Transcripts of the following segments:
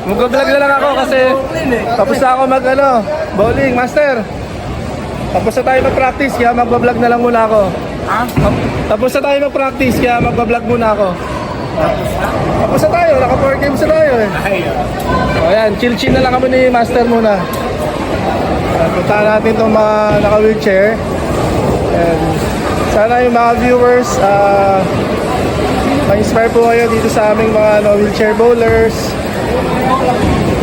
Mag-vlog na lang ako kasi tapos na ako bowling, master. Tapos na tayo mag-practice kaya mag-vlog na lang muna ako. Tapos na tayo mag-practice kaya mag-vlog muna ako. Tapos na tayo, naka-4 games na tayo eh. O yan, chill-chill na lang kami ni master muna. Puntahan natin itong mga naka-wheelchair. And sana yung mga viewers ma-inspire po kayo dito sa aming mga wheelchair bowlers.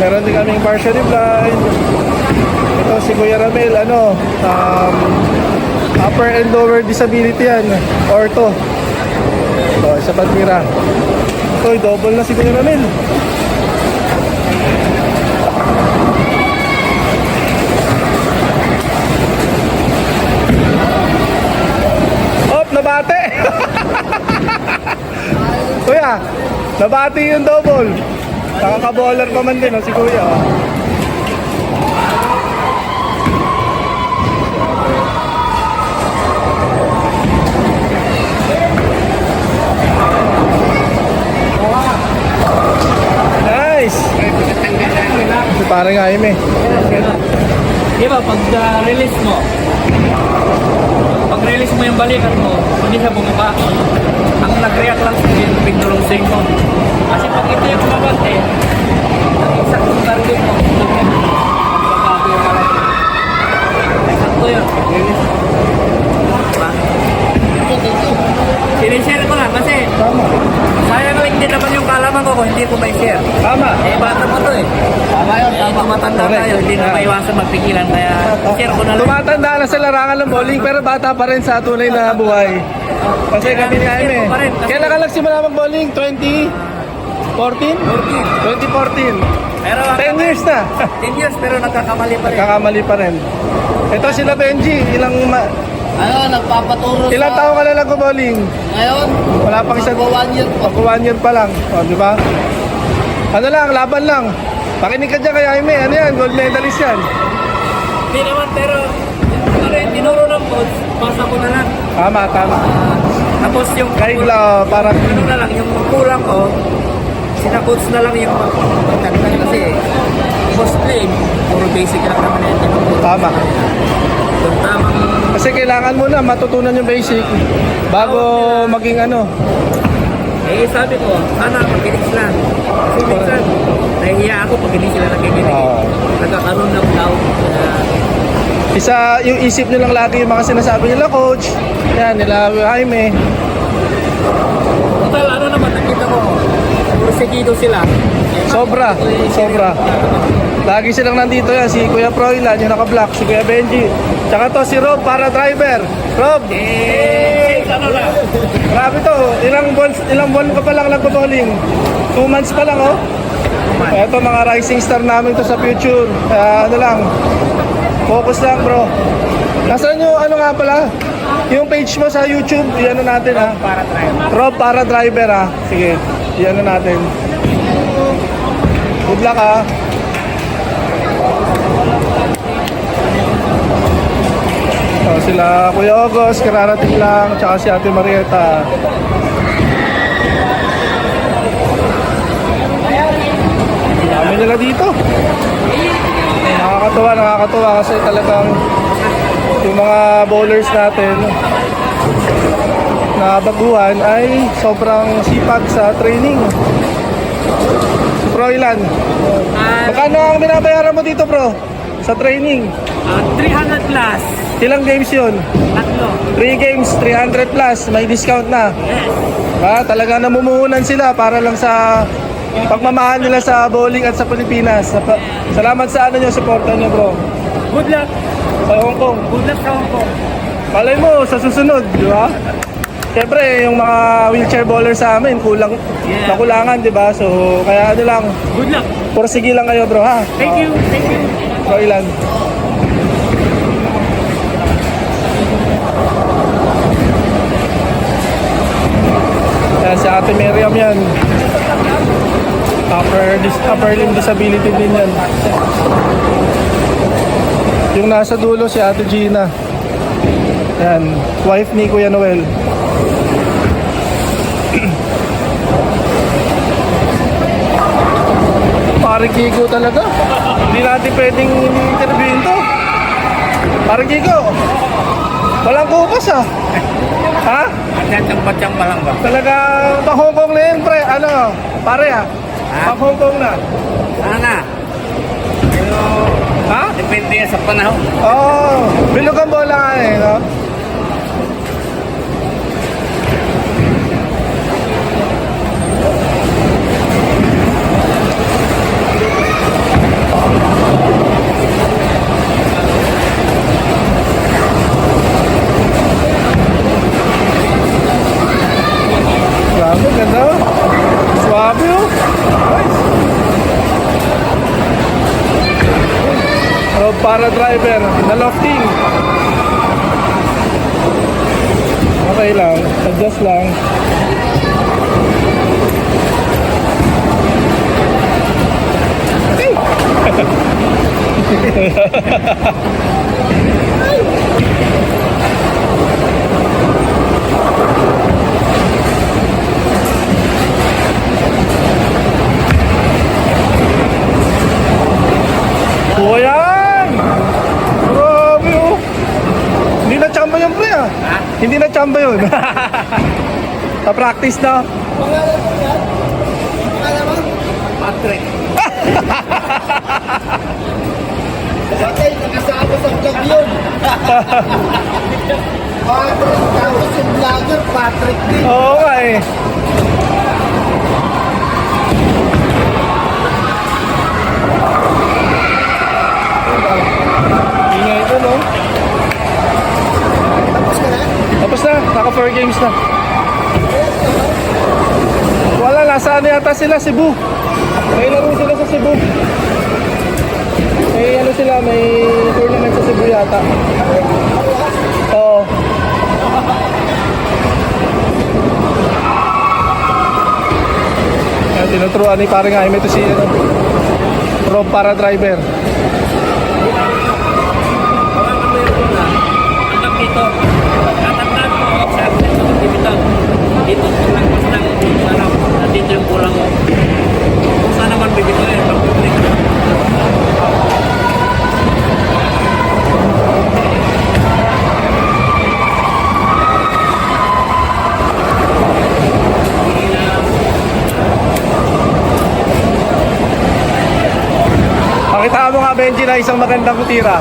Meron din kaming partially blind. Ito si Kuya Ramel, upper and lower disability yan, ortho. Ito, isa pa tira. Ito, double na si Kuya Ramel. Nabate. Kuya, nabati yung double. Nakaka-bowler pa man din si Kuya. Nice. Parang ayim eh. Diba, pag-release mo, pag-release mo yung balikat mo, hindi siya bumaba. Ang nag-react lang sa yung pindulong swing mo. Kasi pag ito yung bumabante, ang exact target mo, magbabago yung kalat. Exacto yun, pag-release mo. Diba? Sinishare ko lang kasi sayang lang din naman yung kalaman ko kung hindi ko may share. Tama. Eh, bata mo to eh. Tama yun. Tumatanda tayo, hindi na maiwasan magpigilan. Kaya share ko na lang. Tumatanda na sa larangan ng bowling pero bata pa rin sa tunay na buhay. Kasi kami ni Jaime. Kailan ka nagsimula mag-bowling? 2014? 2014. Pero 10 years na. 10 years pero nagkakamali pa rin. Nagkakamali pa rin. Ito sila Benji, Nagpapaturo ilang taon ka na nag-bowling? Ngayon, Wala pang isang 1 year po. 1 year pa lang. O, di ba? Ano lang, laban lang. Pakinig ka dyan kay Jaime. Ano yan? Gold medalist yan. Hindi naman pero tinuro ng coach, pasa ko na lang. Tama. Tapos yung Kahit parang ano na lang, yung kulang ko, sina-coach na lang yung magkalitan kasi mostly, puro basic lang naman yan. tama. Yung tamang Kasi kailangan mo na matutunan yung basic bago maging sabi ko, sana makinig sila. Kasi minsan, nahihiya ako pag hindi sila nakikinig. Nagkakaroon ng doubt. Isa yung isip nyo lang lagi yung mga sinasabi nila coach. Yan, nila Jaime. Total, ano naman, nakita ko, seguido sila. Sobra. Lagi silang nandito yan. Si Kuya Froilan, yung naka-block. Si Kuya Benji. Tsaka to si Rob, para driver. Rob! Ano na? Grabe to. Ilang buwan ka pa lang nagpo-bowling. 2 months pa lang, oh. Ito mga rising star namin to sa future. Ano lang. Focus lang, bro. Nasaan yung nga pala? Yung page mo sa YouTube, iyan natin ha. Para driver. Rob para driver ha. Sige, iyan natin. Good luck ha. So, sila Kuya August, kararating lang, tsaka si Ate Marieta. Dami nila dito. Nakakatuwa kasi talagang yung mga bowlers natin na baguhan ay sobrang sipag sa training. Froilan, magkano ang binabayaran mo dito bro? Sa training? 300 plus. Ilang games yun? 3 games, 300 plus, may discount na. Yes. Talaga namumuhunan sila para lang sa pagmamahal nila sa bowling at sa Pilipinas. Salamat sa nyo, supportan nyo bro. Good luck. Sa Hong Kong. Good luck sa Hong Kong. Malay mo sa susunod, di ba? Siyempre, yung mga wheelchair bowler sa amin, nakulangan, di ba? So, kaya lang. Good luck. Pursige lang kayo bro ha. Thank you. Froilan. Yan, si Ate Miriam yan. Upper limb disability din yan. Yung nasa dulo si Ate Gina. Yan, wife ni Kuya Noel. Parang Kiko talaga. Hindi natin pwedeng interviewin to. Parang Kiko. Walang kupas ah. Ha? Chamba-chamba lang ba? Talaga pang Hong Kong na yun, pre. Ano? Pare ah. Pang Hong Kong na. Ano na? Pero, Ha? depende yan sa panahon. Oo. Bilog ang bola nga eh, no? Grabe, ganda. Swabe oh. Nice. Road para driver, na lofting. Okay lang, adjust lang. Oh, yan! Grabe oh! Hindi na chamba yun, pre ah. Hindi na chamba yun. Na-practice na. Patrick. Patay, nakasama sa vlog yun. Patrick, tapos yung vlogger, Patrick din. Oo nga eh. Ingay ito no? Tapos ka na? Tapos na, naka 4 games na. Wala, nasa ano yata sila, Cebu. May laro sila sa Cebu. May ano sila, may tournament sa Cebu yata. Oo. Ayan, tinuturuan ni parang Jaime ito si ano, Rob para driver. Hanggang dito, tatandaan mo sa absent ng activital. Dito, langpas ng sarap. Dito yung kulang mo. Kung saan naman bibito eh, pag-public. Pakita mo nga, Benji, na isang magandang tira.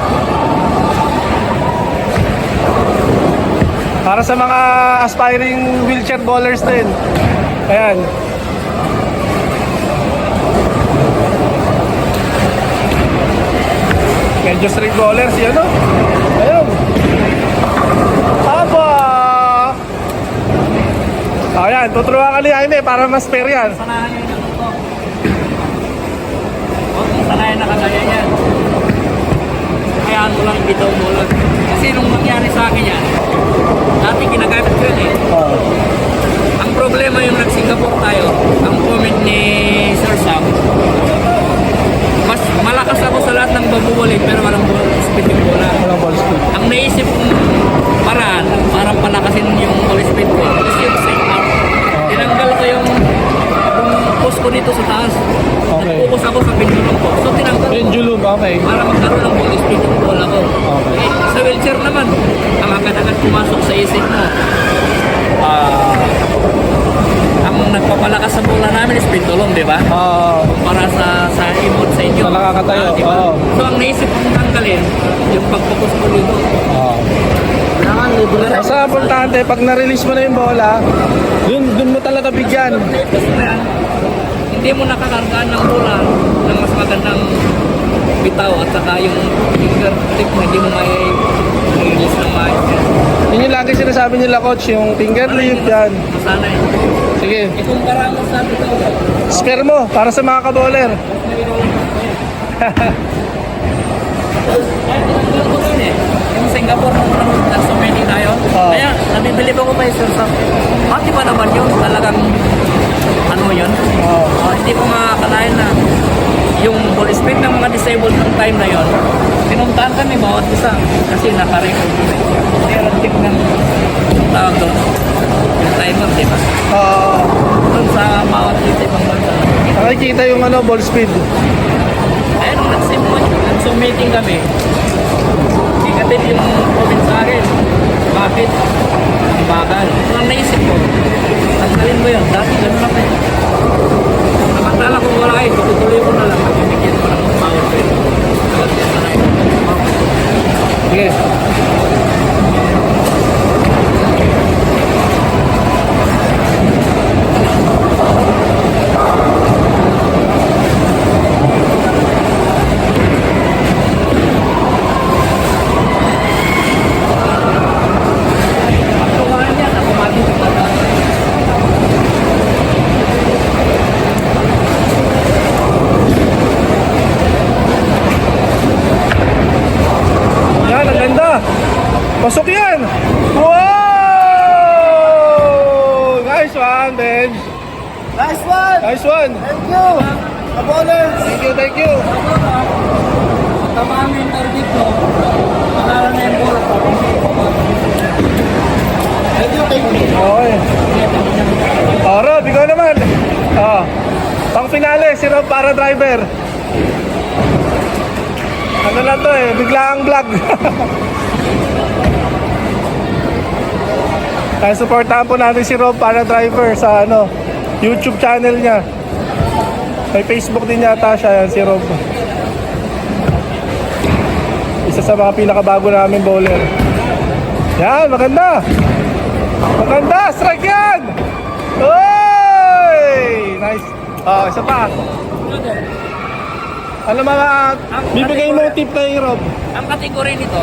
Para sa mga aspiring wheelchair bowlers din. Ayan. Medyo street bowlers, yun o. Ayun. Aba! Ayan, tuturuan ka ni Jaime para mas fair yan. Sanahan nyo yung ito. Huwag mong sanayan na kagaya yan. Hayaan mo lang bitaw mo lang. Kasi nung nangyari sa akin yan, dati ginagamit ko yun eh. Ang problema yung nag-Singapore tayo, ang comment ni Sir Sam, mas malakas ako sa lahat ng babuwalik pero walang speed yung bola. Walang ball speed. Ang naisip kong paraan, parang palakasin yung ball speed ko, is yung straight out. Tinanggal ko yung post ko dito sa taas. Okay. Nag-focus ako sa pendulum ko. So tinanggal ko Pendulum, okay. para magkaroon ng ball speed yung bola ko. Okay. Eh, sa wheelchair naman, ang agad-agad pumasok sa isip mo. Ang nagpapalakas sa bola namin is pendulum, di ba? Para sa imod sa inyo. Sa nakakatayo, Di ba? oo. So ang naisip kong tanggalin, yung pag-focus ko dito. Kailangan libre na. Basta importante, pag na-release mo na yung bola, dun mo talaga bigyan. Kasi na, hindi mo nakakargaan ng bola ng mas magandang bitaw at saka yung fingertip mo hindi mo may release ng maayos. Yun yung lagi sinasabi nila, coach, yung finger lift, yan. Masanay. Sige, Ikumpara mo sa bitaw ko. spare mo para sa mga kaboler. Yung Singapore nung unang nagsumeni tayo. Kaya nabibili ko pa yung Sir. Pati pa naman yun talagang ano yun. Hindi ko makakalain na yung ball speed ng mga disabled ng time na yon. Pinuntahan kami bawat isa kasi naka-record. Meron tip ng tawag doon. yung timer, di ba? Ah, Doon sa bawat ibang bansa. nakikita yung ball speed. Kaya nung nag-submitting kami, negative yung comment sa akin. Bakit? Ang bagal. Ang naisip ko, tanggalin mo yun. Dati ganun lang eh. Samantala kung wala eh, tutuloy ko na lang. Bibigyan ko ng power point. Nagagyan na lang. Sige. Pagtukaan yan, ako makikita. Yan, ang ganda. Pasok yan. Wow! Nice one, Benj. Nice one! Nice one. Thank you! Kaboners! Thank you, thank you. Tamaan mo yung target mo. Pagkalan na yung bola. Thank you, thank you. Okay. Oh, Rob, ikaw naman. Oh. Pang finale, si Rob para driver. Ano lang to eh, biglaang vlog. Kaya supportahan po natin si Rob para driver sa YouTube channel niya. May Facebook din yata siya, yan, si Rob. Isa sa mga pinakabago namin bowler. Yan, maganda. Maganda, strike yan! Oy! Nice. Oh, isa pa. Ano mga bibigay mo tip kay Rob? Ang kategory nito,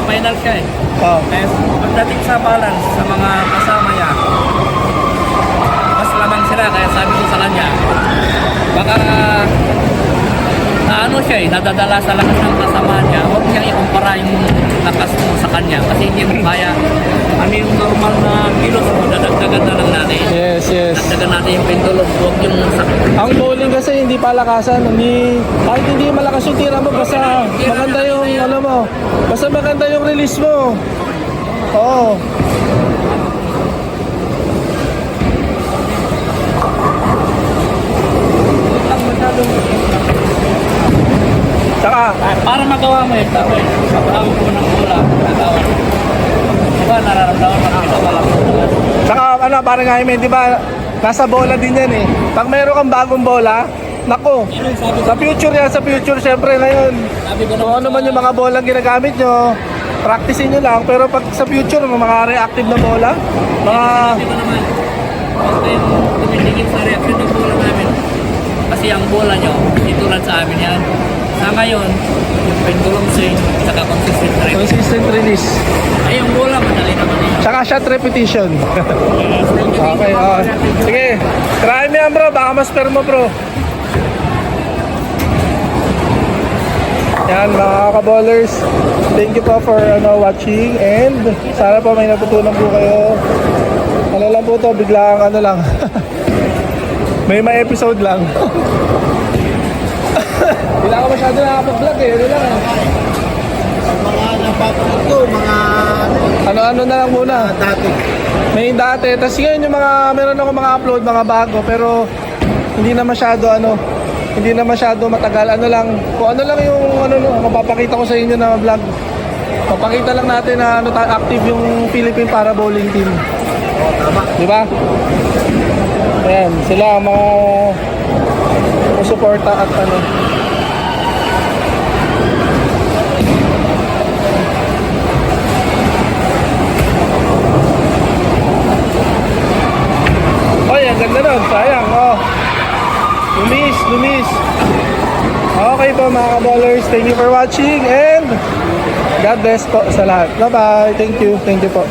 final siya eh. Oh. Kaya pagdating sa balance sa mga kasama niya, mas lamang sila. Kaya sabi ko sa kanya, baka ano siya eh, nadadala sa lakas ng kasama niya. Huwag niyang ikumpara yung lakas mo sa kanya kasi hindi mo kaya. Ano yung normal na kilos mo, dadagdagan na lang natin. Yes, yes. Dagdagan natin yung pendulum, huwag yung sakit. Ang bowling kasi hindi palakasan, kahit hindi malakas yung tira mo, basta maganda yung mo, basta maganda yung release mo. Oo. Saka, Para magawa mo yun, tama yun. Pagkawin mo ng bola, nagawa. Diba, nararamdaman mo na wala mo. saka parang Jaime, di ba, nasa bola din yan eh. Pag meron kang bagong bola, nako, sa future yan, sa future syempre na yun. Sabi ko Kung ano man yung mga bola ginagamit nyo, practicein nyo lang. Pero pag sa future, mga reactive na bola, mga... Sabi ko naman, huwag kayong tumitingin sa reaction ng bola namin. Kasi ang bola nyo, itulad sa amin yan. Sa ngayon, yung pendulum swing, saka consistent rate. Consistent release. Ay, yung bola, madali naman yun. Tsaka shot repetition. Okay, sige. Try mo yan bro, baka mas mo bro. Yan mga kaballers. Thank you po for watching and sana po may natutunan po kayo. Ano lang po to, biglang lang. may episode lang. Hindi lang ako masyado nakapag-vlog eh. Ano lang Mga napapanood ko, mga Ano-ano na lang muna. dati. May dati. Tapos ngayon yung meron ako mga upload, mga bago. Pero hindi na masyado matagal. Ano lang, kung ano lang yung mapapakita ko sa inyo na vlog. Papakita lang natin na active yung Philippine Para Bowling Team. Tama. Di ba? Ayan, sila ang mga suporta at Oy, ang ganda nun. Sayang, Lumis. Okay po mga kaballers. Thank you for watching and God bless po sa lahat. Bye-bye. Thank you po.